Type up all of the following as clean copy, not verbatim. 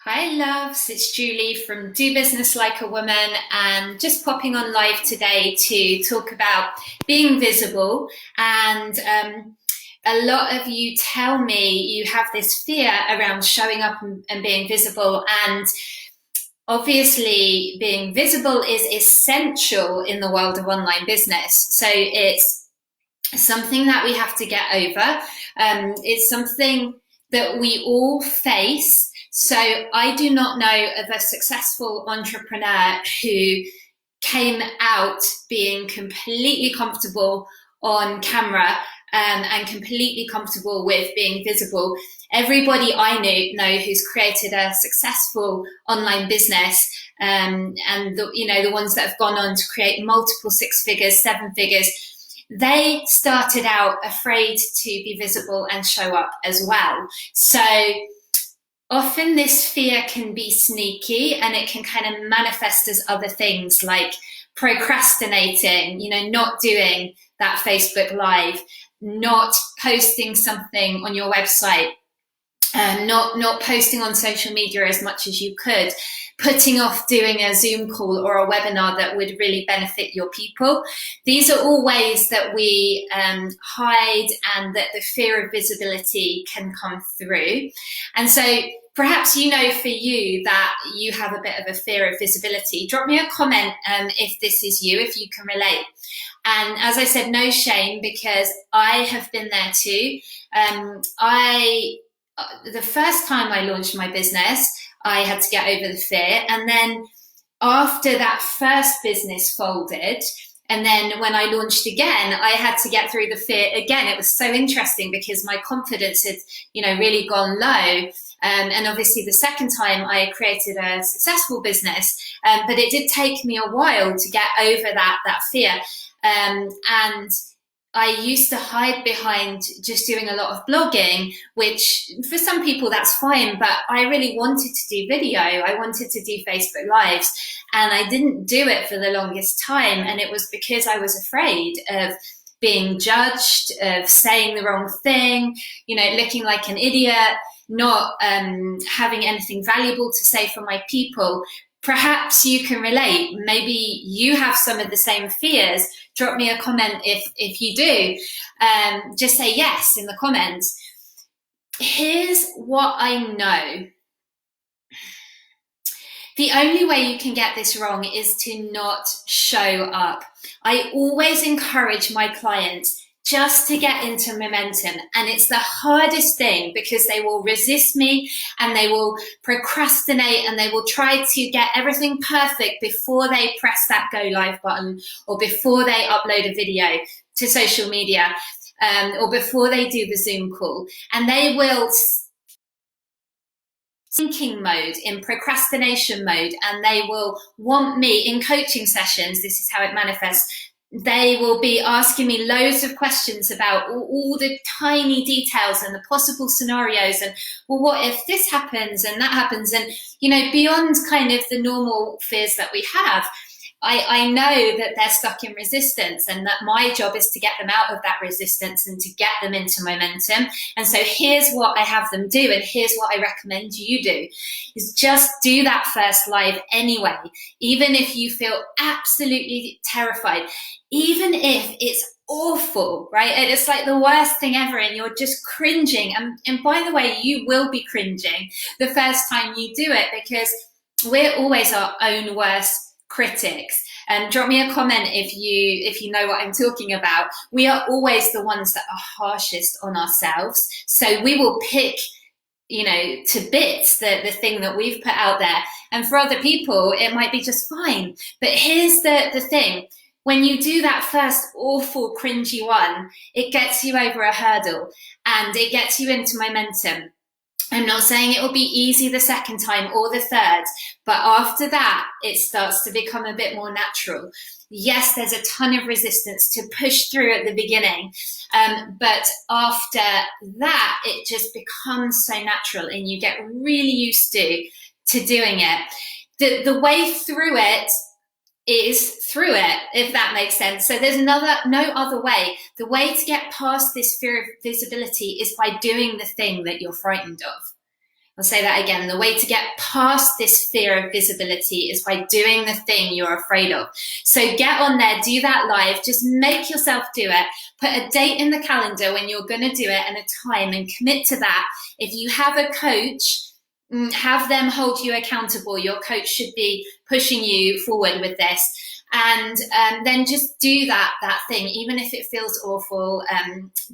Hi, loves. It's Julie from Do Business Like a Woman, and just popping on live today to talk about being visible. And a lot of you tell me you have this fear around showing up and being visible. And obviously, being visible is essential in the world of online business. So it's something that we have to get over. It's something that we all face. So I do not know of a successful entrepreneur who came out being completely comfortable on camera and completely comfortable with being visible. Everybody I know who's created a successful online business, and the ones that have gone on to create multiple six figures, seven figures, they started out afraid to be visible and show up as well. So often this fear can be sneaky, and it can kind of manifest as other things like procrastinating, not doing that Facebook Live, not posting something on your website, not posting on social media as much as you could, putting off doing a Zoom call or a webinar that would really benefit your people. These are all ways that we hide, and that the fear of visibility can come through. And so perhaps for you that you have a bit of a fear of visibility. Drop me a comment if this is you, if you can relate. And as I said, no shame, because I have been there too. The first time I launched my business, I had to get over the fear. And then after that first business folded, and then when I launched again, I had to get through the fear again. It was so interesting because my confidence had, really gone low. And obviously the second time I created a successful business, but it did take me a while to get over that fear. And I used to hide behind just doing a lot of blogging, which for some people that's fine, but I really wanted to do video. I wanted to do Facebook Lives, and I didn't do it for the longest time. And it was because I was afraid of being judged, of saying the wrong thing, looking like an idiot, not having anything valuable to say for my people. Perhaps you can relate. Maybe you have some of the same fears. Drop me a comment if you do. Just say yes in the comments. Here's what I know. The only way you can get this wrong is to not show up. I always encourage my clients just to get into momentum. And it's the hardest thing because they will resist me, and they will procrastinate, and they will try to get everything perfect before they press that go live button, or before they upload a video to social media, or before they do the Zoom call. And they will thinking mode, in procrastination mode, and they will want me in coaching sessions. This is how it manifests. They will be asking me loads of questions about all the tiny details and the possible scenarios, and well, what if this happens and that happens, and beyond kind of the normal fears that we have. I know that they're stuck in resistance, and that my job is to get them out of that resistance and to get them into momentum. And so here's what I have them do, and here's what I recommend you do, is just do that first live anyway, even if you feel absolutely terrified, even if it's awful, right? And it's like the worst thing ever, and you're just cringing. And by the way, you will be cringing the first time you do it, because we're always our own worst critics. And drop me a comment if you know what I'm talking about. We are always the ones that are harshest on ourselves. So we will pick, to bits the thing that we've put out there. And for other people, it might be just fine. But here's the thing. When you do that first awful, cringy one, it gets you over a hurdle, and it gets you into momentum. I'm not saying it will be easy the second time or the third, but after that, it starts to become a bit more natural. Yes, there's a ton of resistance to push through at the beginning, but after that, it just becomes so natural, and you get really used to doing it. The way through it is through it, if that makes sense. So there's no other way. The way to get past this fear of visibility is by doing the thing that you're frightened of. I'll say that again. The way to get past this fear of visibility is by doing the thing you're afraid of. So get on there, do that live, just make yourself do it. Put a date in the calendar when you're going to do it and a time, and commit to that. If you have a coach, have them hold you accountable. Your coach should be pushing you forward with this. And then just do that thing, even if it feels awful.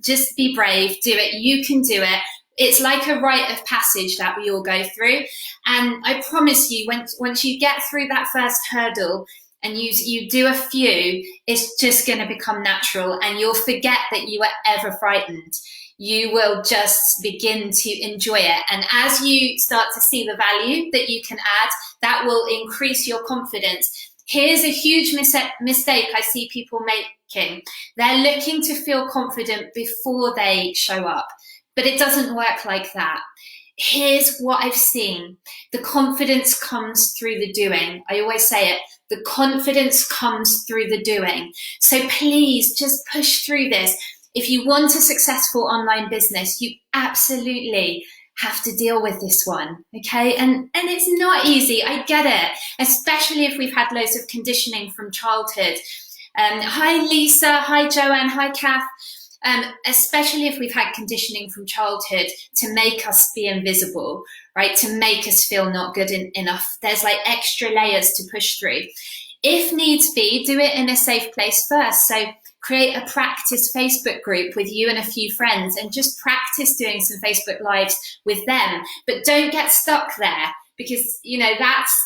Just be brave, do it. You can do it. It's like a rite of passage that we all go through. And I promise you, once you get through that first hurdle and you do a few, it's just going to become natural, and you'll forget that you were ever frightened. You will just begin to enjoy it. And as you start to see the value that you can add, that will increase your confidence. Here's a huge mistake I see people making. They're looking to feel confident before they show up, but it doesn't work like that. Here's what I've seen. The confidence comes through the doing. I always say it. The confidence comes through the doing. So please just push through this. If you want a successful online business, you absolutely have to deal with this one, okay? And it's not easy, I get it, especially if we've had loads of conditioning from childhood. Hi Lisa, hi Joanne, hi Kath. Especially if we've had conditioning from childhood to make us be invisible, right? To make us feel not good enough. There's like extra layers to push through. If needs be, do it in a safe place first. So create a practice Facebook group with you and a few friends and just practice doing some Facebook Lives with them. But don't get stuck there, because, you know, that's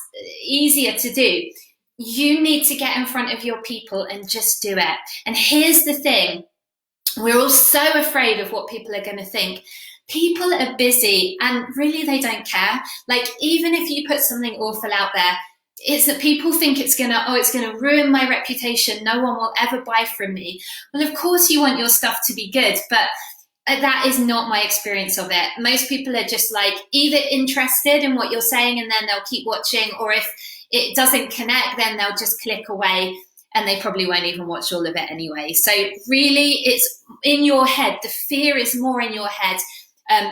easier to do. You need to get in front of your people and just do it. And here's the thing. We're all so afraid of what people are going to think. People are busy and really they don't care. Like, even if you put something awful out there, it's that people think it's gonna ruin my reputation. No one will ever buy from me. Well, of course you want your stuff to be good, but that is not my experience of it. Most people are just like either interested in what you're saying and then they'll keep watching, or if it doesn't connect, then they'll just click away and they probably won't even watch all of it anyway. So really, it's in your head. The fear is more in your head,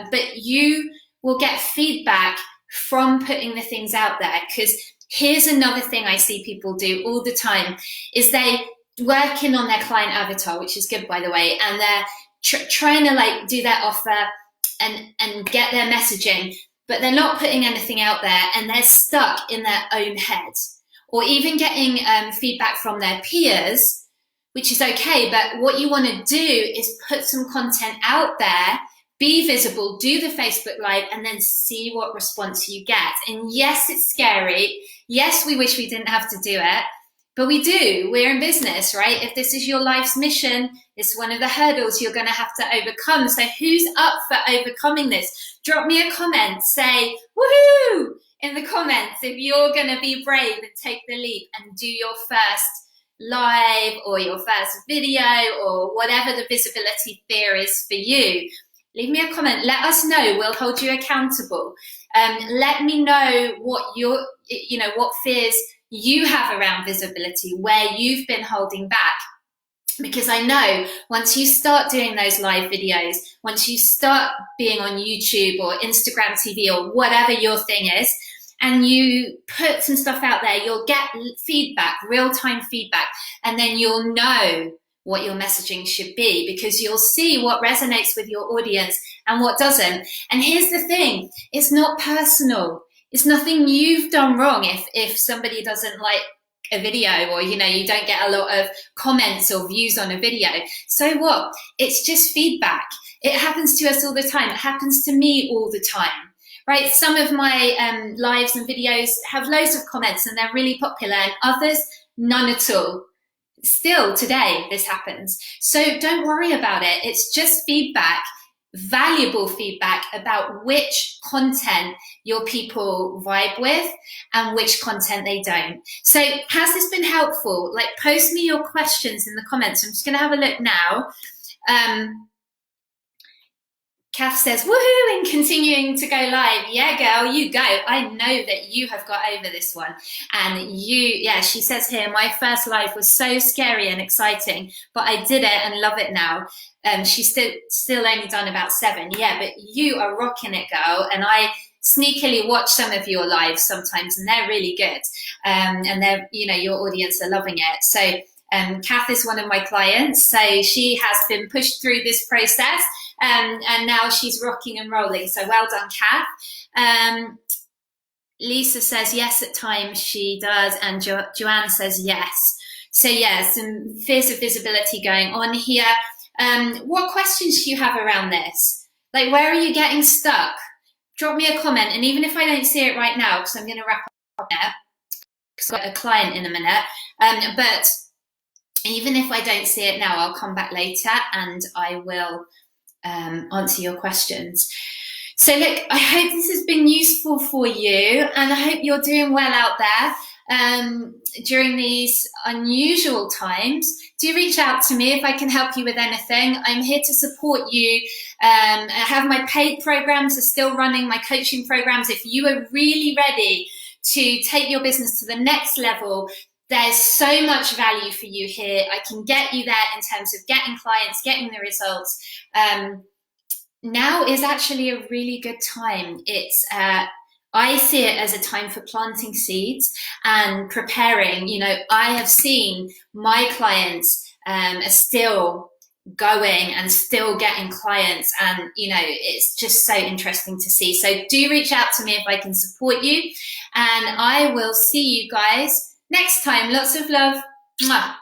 but you will get feedback from putting the things out there. Because here's another thing I see people do all the time is they working on their client avatar, which is good, by the way, and they're trying to like do their offer and get their messaging, but they're not putting anything out there, and they're stuck in their own head. Or even getting feedback from their peers, which is okay, but what you want to do is put some content out there, be visible, do the Facebook Live, and then see what response you get. And yes, it's scary. Yes, we wish we didn't have to do it, but we do. We're in business, right? If this is your life's mission, it's one of the hurdles you're going to have to overcome. So who's up for overcoming this? Drop me a comment, say, woohoo! In the comments, if you're going to be brave and take the leap and do your first live or your first video or whatever the visibility fear is for you. Leave me a comment. Let us know. We'll hold you accountable. Let me know what what fears you have around visibility, where you've been holding back. Because I know once you start doing those live videos, once you start being on YouTube or Instagram TV or whatever your thing is, and you put some stuff out there, you'll get feedback, real-time feedback, and then you'll know what your messaging should be, because you'll see what resonates with your audience and what doesn't. And here's the thing, it's not personal. It's nothing you've done wrong if somebody doesn't like a video, or you don't get a lot of comments or views on a video. So what? It's just feedback. It happens to us all the time. It happens to me all the time. Right, some of my lives and videos have loads of comments and they're really popular, and others, none at all. Still today, this happens. So don't worry about it. It's just feedback, valuable feedback about which content your people vibe with and which content they don't. So has this been helpful? Like, post me your questions in the comments. I'm just going to have a look now. Kath says, woohoo, and continuing to go live. Yeah, girl, you go. I know that you have got over this one. And she says here, my first live was so scary and exciting, but I did it and love it now. She's still only done about 7. Yeah, but you are rocking it, girl. And I sneakily watch some of your lives sometimes, and they're really good. And they're, your audience are loving it. So Kath is one of my clients, so she has been pushed through this process, and now she's rocking and rolling. So well done, Kath. Lisa says yes, at times she does, and Joanne says yes. So yeah, some fears of visibility going on here. What questions do you have around this? Like, where are you getting stuck? Drop me a comment, and even if I don't see it right now, because I'm going to wrap up there, because I've got a client in a minute, but even if I don't see it now, I'll come back later and I will answer your questions. So look, I hope this has been useful for you, and I hope you're doing well out there during these unusual times. Do reach out to me if I can help you with anything. I'm here to support you. I have my paid programs are still running, my coaching programs. If you are really ready to take your business to the next level, there's so much value for you here. I can get you there in terms of getting clients, getting the results. Now is actually a really good time. It's I see it as a time for planting seeds and preparing. I have seen my clients are still going and still getting clients, and it's just so interesting to see. So do reach out to me if I can support you, and I will see you guys next time. Lots of love. Mwah.